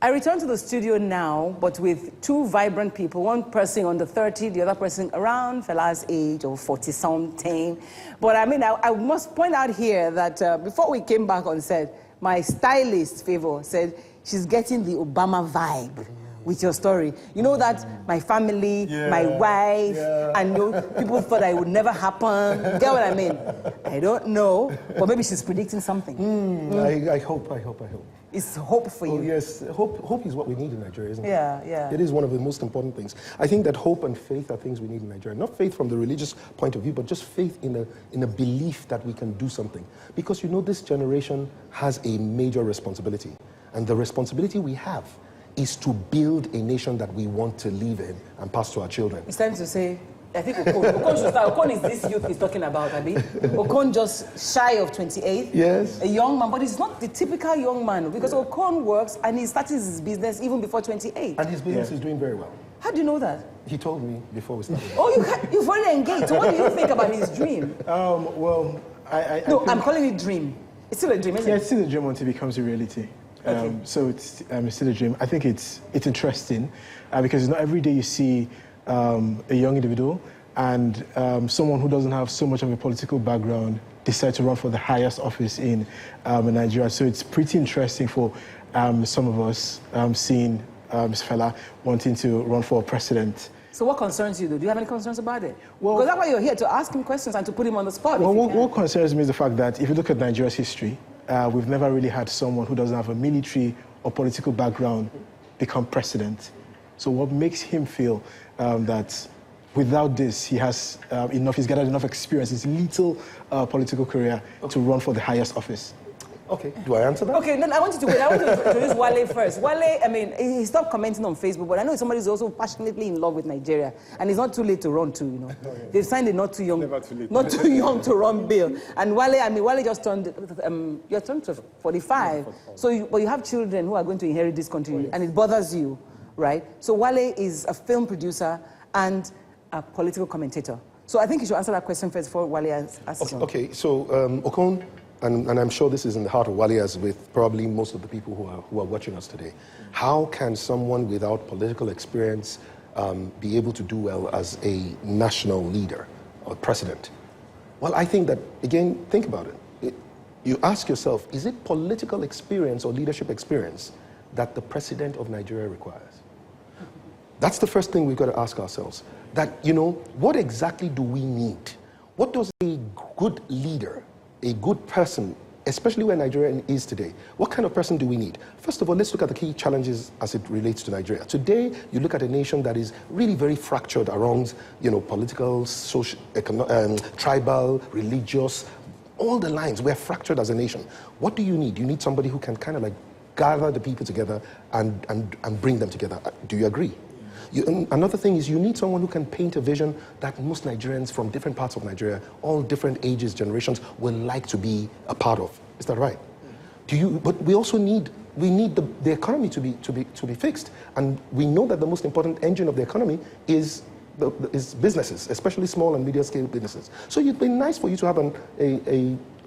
I return to the studio now, but with two vibrant people, one person under 30, the other person around Fela's age, or 40-something. But I mean, I must point out here that before we came back on set, my stylist, Favor, said she's getting the Obama vibe with your story. You know that my family, my wife, and people thought it would never happen. Get what I mean? I don't know, but maybe she's predicting something. I hope. It's hope for you. Oh, yes, hope is what we need in Nigeria, isn't it? Yeah. It is one of the most important things. I think that hope and faith are things we need in Nigeria. Not faith from the religious point of view, but just faith in a belief that we can do something. Because this generation has a major responsibility. And the responsibility we have is to build a nation that we want to live in and pass to our children. It's time to say, I think Okon should start. Okon is this youth he's talking about, Abi. Okon just shy of 28. Yes. A young man, but he's not the typical young man because Okon works and he started his business even before 28. And his business is doing very well. How do you know that? He told me before we started. Oh, you've already engaged. So what do you think about his dream? Well, I'm calling it dream. It's still a dream, isn't it? Yeah, it's still a dream until it becomes a reality. Okay. So it's still a dream. I think it's interesting because not every day you see a young individual and someone who doesn't have so much of a political background decide to run for the highest office in Nigeria. So it's pretty interesting for some of us seeing Ms. Fela wanting to run for president. So what concerns you, though? Do you have any concerns about it? Well, because that's why you're here, to ask him questions and to put him on the spot. Well, what concerns me is the fact that if you look at Nigeria's history, we've never really had someone who doesn't have a military or political background become president. So what makes him feel that without this, he has he's gathered enough experience, his little political career to run for the highest office? Okay, do I answer that? Okay, then I want you to wait. I want to introduce Wale first. Wale, I mean, he stopped commenting on Facebook, but I know somebody who's also passionately in love with Nigeria, and it's not too late to run too, They've signed a not too young to run bill. And Wale just turned, you're turned to 45. So, but you have children who are going to inherit this country, and it bothers you, right? So Wale is a film producer and a political commentator. So I think you should answer that question first before Wale asks. Okay, so Okon, and I'm sure this is in the heart of Wale, as with probably most of the people who are watching us today. How can someone without political experience be able to do well as a national leader or president? Well, I think that, again, think about it. You ask yourself, is it political experience or leadership experience that the president of Nigeria requires? That's the first thing we've got to ask ourselves. That, what exactly do we need? What does a good leader, a good person, especially where Nigeria is today, what kind of person do we need? First of all, let's look at the key challenges as it relates to Nigeria. Today, you look at a nation that is really very fractured around, political, social, tribal, religious, all the lines. We're fractured as a nation. What do you need? You need somebody who can kind of like gather the people together and bring them together. Do you agree? Another thing is you need someone who can paint a vision that most Nigerians from different parts of Nigeria, all different ages, generations, will like to be a part of. Is that right? But we also need the economy to be fixed, and we know that the most important engine of the economy is businesses, especially small and medium scale businesses. So it'd be nice for you to have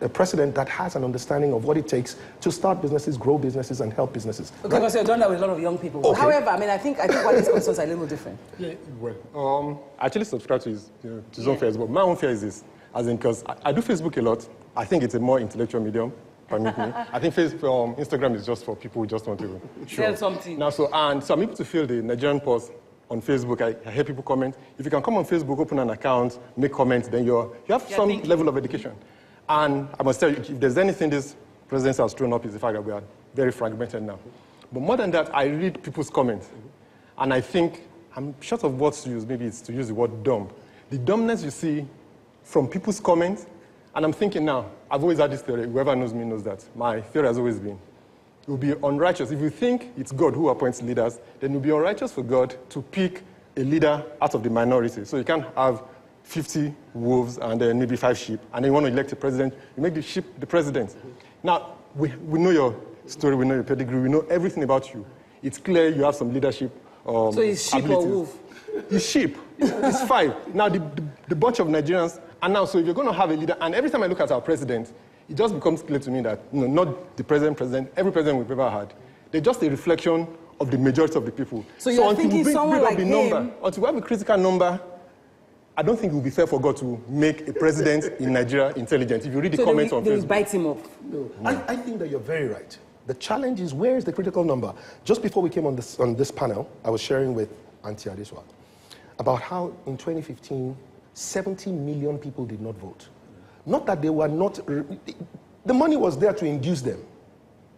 a president that has an understanding of what it takes to start businesses, grow businesses, and help businesses. Okay, because you've done that with a lot of young people. Okay. However, I think Wale's concerns are a little different. Yeah, well, I actually subscribe to his own fears, but my own fear is this, as in, because I do Facebook a lot. I think it's a more intellectual medium, permit me. I think Instagram is just for people who just want to show something. Now, so I'm able to feel the Nigerian pulse on Facebook. I hear people comment. If you can come on Facebook, open an account, make comments, then you have some level of education. And I must tell you, if there's anything this presidency has thrown up, is the fact that we are very fragmented now. But more than that, I read people's comments. And I think, I'm short of words to use, maybe it's to use the word dumb. The dumbness you see from people's comments, and I'm thinking now, I've always had this theory, whoever knows me knows that. My theory has always been, it will be unrighteous. If you think it's God who appoints leaders, then it will be unrighteous for God to pick a leader out of the minority. So you can't have 50 wolves and then maybe 5 sheep, and then you want to elect a president, you make the sheep the president. Now, we know your story, we know your pedigree, we know everything about you. It's clear you have some leadership so it's sheep abilities. Or wolf? It's sheep. It's 5. Now, the bunch of Nigerians, and now, so if you're going to have a leader, and every time I look at our president, it just becomes clear to me that, not the president, every president we've ever had, They're just a reflection of the majority of the people. So you're thinking someone like him... Until we have a critical number, I don't think it would be fair for God to make a president in Nigeria intelligent. If you read the comments on Facebook. They will bite him up. No. I think that you're very right. The challenge is, where is the critical number? Just before we came on this panel, I was sharing with Auntie Adeswa about how in 2015, 70 million people did not vote. Not that they were not... The money was there to induce them.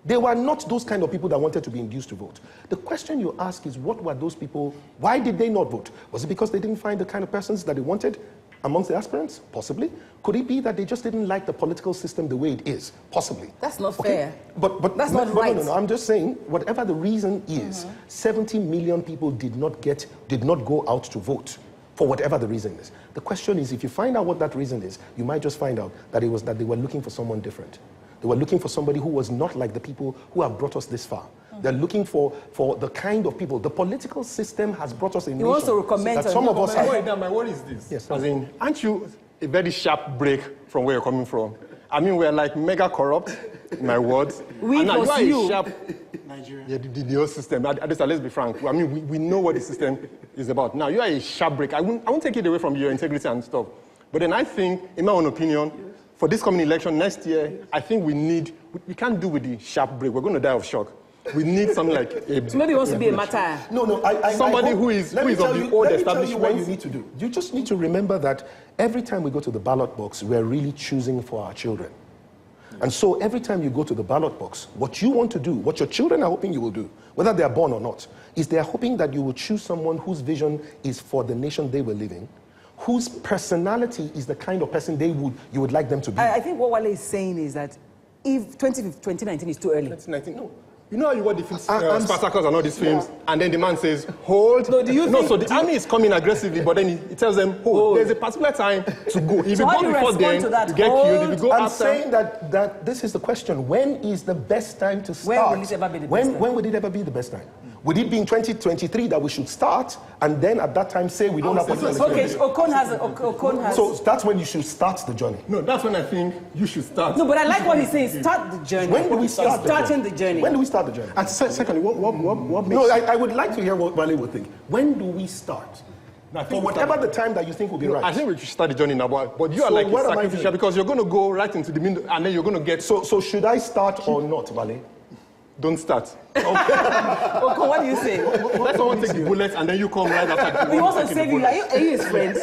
They were not those kind of people that wanted to be induced to vote. The question you ask is, what were those people, why did they not vote? Was it because they didn't find the kind of persons that they wanted amongst the aspirants? Possibly. Could it be that they just didn't like the political system the way it is? Possibly. That's not fair. But that's not right. No, I'm just saying, whatever the reason is, 70 million people did not go out to vote for whatever the reason is. The question is, if you find out what that reason is, you might just find out that it was that they were looking for someone different. They were looking for somebody who was not like the people who have brought us this far. They're looking for the kind of people. The political system has brought us a nation. You also comment that some of us have... My worry is this. Yes, as in, aren't you a very sharp break from where you're coming from? I mean, we're like mega corrupt, in my words. We and now you are you. a sharp... Nigeria. Yeah, the whole system. Let's be frank. I mean, we know what the system is about. Now, you are a sharp break. I won't take it away from your integrity and stuff. But then I think, in my own opinion, for this coming election next year, I think we can't do with the sharp break. We're going to die of shock. We need something like a... So maybe he wants to be a martyr. No, somebody who is of the old establishment. Let me tell you what you need to do. You just need to remember that every time we go to the ballot box, we're really choosing for our children. And so every time you go to the ballot box, what you want to do, what your children are hoping you will do, whether they are born or not, is they are hoping that you will choose someone whose vision is for the nation they will live in, whose personality is the kind of person you would like them to be. I think what Wale is saying is that if 2019 is too early. 2019, no. You know how you watch the Spartacus and all these films, and then the man says, hold. So the army is coming aggressively, but then he tells them, hold. There's a particular time to go. If you go before then, you get killed. If you go I'm after... saying that this is the question. When is the best time to start? When will it ever be the best time? When would it ever be the best time? Would it be in 2023 that we should start, and then at that time say we don't have political experience? Okay, Okon has... So that's when you should start the journey. No, that's when I think you should start. No, but I like what he's saying. Start the journey. When do we start the journey? When do we start the journey? And secondly, what makes... No, I would like to hear what Wale would think. When do we start? For whatever the time that you think will be right. I think we should start the journey now, but you are like sacrificial because you're going to go right into the middle and then you're going to get... So should I start or not, Wale? Don't start. Okay, what do you say? Let someone take the bullets and then you come right after. He wants to save you. Are you his friend?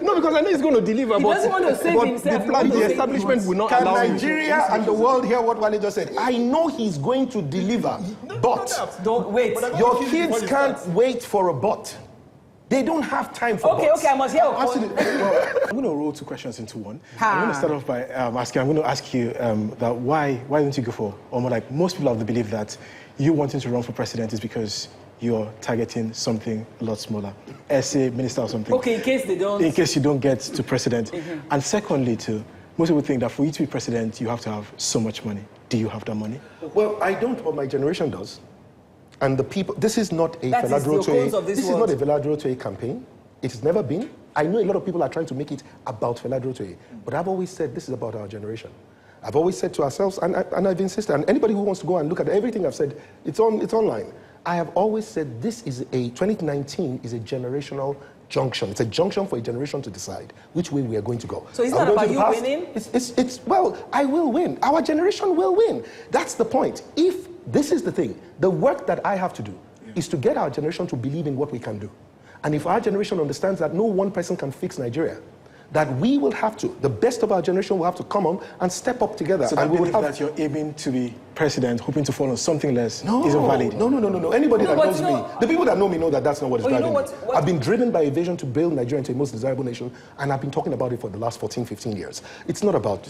No, because I know he's going to deliver. He doesn't want to save himself. The establishment will not allow him. Can Nigeria and the world hear what Wale just said? I know he's going to deliver, but don't wait. Your kids can't wait for a but. They don't have time for Okay, I must hear. Absolutely. Well, I'm going to roll two questions into one. I'm going to start off by asking, I'm going to ask you that why don't you go for, or more like most people have the belief that you wanting to run for president is because you're targeting something a lot smaller. SA, minister or something. Okay, in case you don't get to president. And secondly, too, most people think that for you to be president, you have to have so much money. Do you have that money? Well, I don't, but my generation does. And the people, this is not a Fela Durotoye campaign. It has never been. I know a lot of people are trying to make it about Fela Durotoye, but I've always said this is about our generation. I've always said to ourselves, and I've insisted, and anybody who wants to go and look at everything I've said, it's online. I have always said 2019 is a generational junction. It's a junction for a generation to decide which way we are going to go. So it's not about you winning? Well, I will win. Our generation will win. That's the point. This is the thing. The work that I have to do is to get our generation to believe in what we can do. And if our generation understands that no one person can fix Nigeria, that we will have to, the best of our generation will have to come on and step up together. So and we will have that you're aiming to be president, hoping to fall on something less, isn't valid? No. Anybody that knows me, the people that know me know that that's not what is driving me. I've been driven by a vision to build Nigeria into a most desirable nation, and I've been talking about it for the last 14, 15 years. It's not about,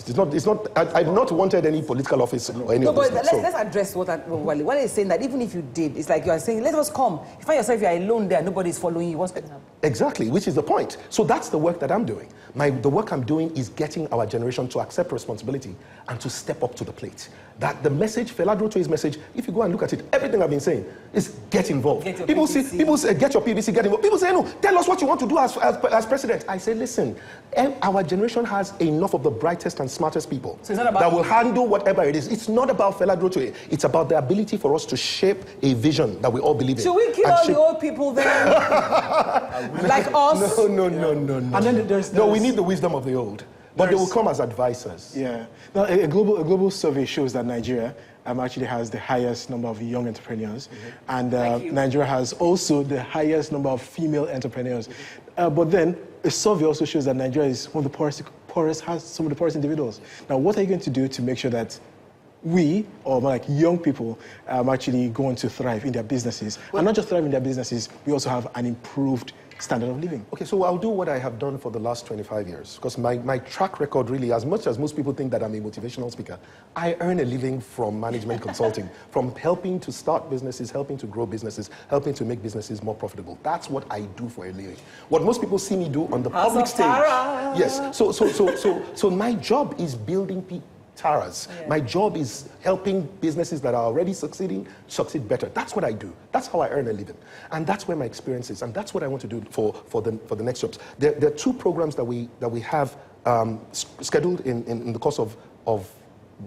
I've not wanted any political office or any of those things. Let's address what Wale is saying, that even if you did, it's like you are saying, let us come. You find yourself, you're alone there, nobody's following you, what's going to happen? Exactly, which is the point. So that's the work that I'm doing. The work I'm doing is getting our generation to accept responsibility and to step up to the plate. That the message message, Fela Durotoye's message, if you go and look at it, everything I've been saying is get involved. Get People PVC. say, get your PVC, get involved. People say, no, tell us what you want to do as president. I say, listen, our generation has enough of the brightest and smartest people so it's not about that will handle whatever it is. It's not about Fela Durotoye. It's about the ability for us to shape a vision that we all believe in. Should we kill all the old people then? Like us? No. And then there's no, we need the wisdom of the old. But they will come as advisors. Yeah. Now, a global survey shows that Nigeria actually has the highest number of young entrepreneurs. And Nigeria has also the highest number of female entrepreneurs. But then a survey also shows that Nigeria is one of the poorest, has some of the poorest individuals. Now, what are you going to do to make sure that we, or like young people, actually going to thrive in their businesses? And not just thrive in their businesses, we also have an improved standard of living. Okay, so I'll do what I have done for the last 25 years, because my track record really, as much as most people think that I'm a motivational speaker, I earn a living from management consulting, from helping to start businesses, helping to grow businesses, helping to make businesses more profitable. That's what I do for a living. What most people see me do on the public stage. Yes, so my job is building people. Taras. Yeah. My job is helping businesses that are already succeed better. That's what I do. That's how I earn a living. And that's where my experience is. And that's what I want to do for the next jobs. There are two programs that we have scheduled in the course of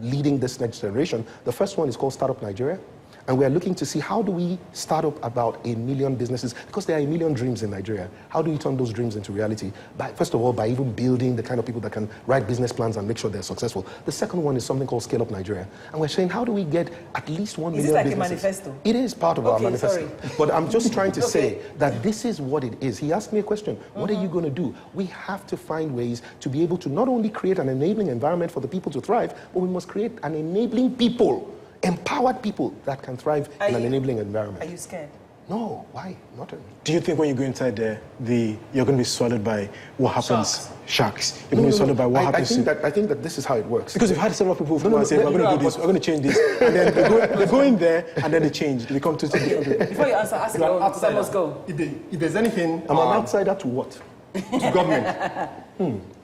leading this next generation. The first one is called Startup Nigeria. And we are looking to see how do we start up about 1 million businesses, because there are 1 million dreams in Nigeria. How do you turn those dreams into reality? First of all, by even building the kind of people that can write business plans and make sure they're successful. The second one is something called Scale Up Nigeria. And we're saying, how do we get at least 1 million businesses? Is it like a manifesto? It is part of our manifesto. Sorry. But I'm just trying to say that this is what it is. He asked me a question. What are you going to do? We have to find ways to be able to not only create an enabling environment for the people to thrive, but we must create an enabling people, empowered people that can thrive in an enabling environment. Are you scared? No, why? Not. Do you think when you go inside there, you're going to be swallowed by what happens? Sharks. You're going to be swallowed by what happens. I think that this is how it works. Because we've had several people who come and say, we're going to do this, we're going to change this. And then they go in there, and then they change. They become totally different people. Before you answer, ask your outsider. Let's go. If there's anything... I'm an outsider to what? To government.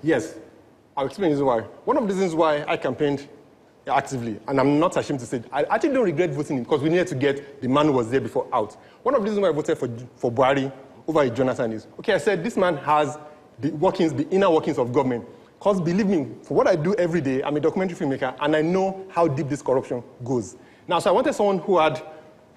Yes. I'll explain this why. One of the reasons why I campaigned actively, and I'm not ashamed to say it, I actually don't regret voting him, because we needed to get the man who was there before out. One of the reasons why I voted for Buhari over Jonathan is, okay, I said this man has the inner workings of government. Because believe me, for what I do every day, I'm a documentary filmmaker, and I know how deep this corruption goes. Now, so I wanted someone who had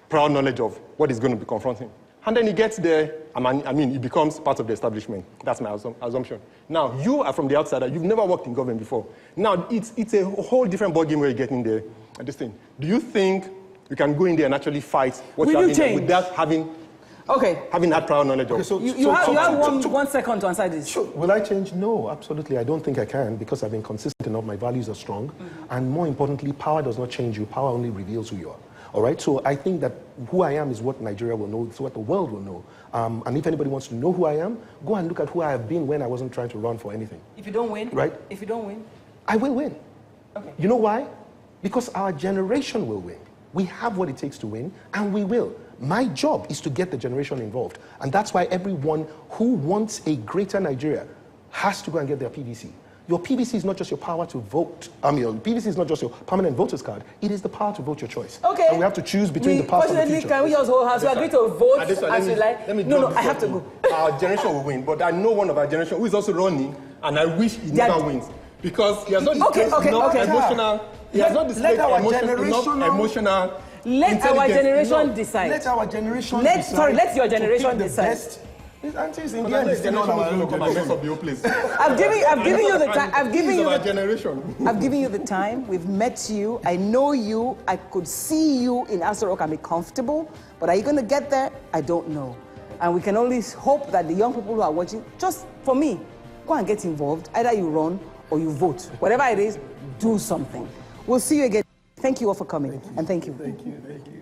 proud knowledge of what is going to be confronting. And then he gets there, he becomes part of the establishment. That's my assumption. Now, you are from the outsider. You've never worked in government before. Now, it's a whole different ballgame where you get in there. This thing. Do you think you can go in there and actually fight what you have in there without having that prior knowledge of? Okay, you have 1 second to answer this. Sure. Will I change? No, absolutely. I don't think I can, because I've been consistent enough. My values are strong. And more importantly, power does not change you. Power only reveals who you are. All right, so I think that who I am is what Nigeria will know, it's what the world will know. And if anybody wants to know who I am, go and look at who I have been when I wasn't trying to run for anything. If you don't win? Right? If you don't win? I will win. Okay. You know why? Because our generation will win. We have what it takes to win, and we will. My job is to get the generation involved. And that's why everyone who wants a greater Nigeria has to go and get their PVC. Your PVC is not just your power to vote. Your PVC is not just your permanent voter's card. It is the power to vote your choice. Okay. And we have to choose between the past and the future. Can we just hold hands? We agree to vote as we like? No, I have to go. Our generation will win, but I know one of our generation who is also running, and I wish he never wins. Because he has not displayed enough emotional... He has not displayed emotional... Let our generation decide. Let our generation decide. Sorry, let your generation decide. His aunties in the end, it's not our own generation. I've given you the time. I've given you the time. We've met you. I know you. I could see you in Aso Rock and be comfortable. But are you going to get there? I don't know. And we can only hope that the young people who are watching, just for me, go and get involved. Either you run or you vote. Whatever it is, do something. We'll see you again. Thank you all for coming. And thank you. Thank you. Thank you.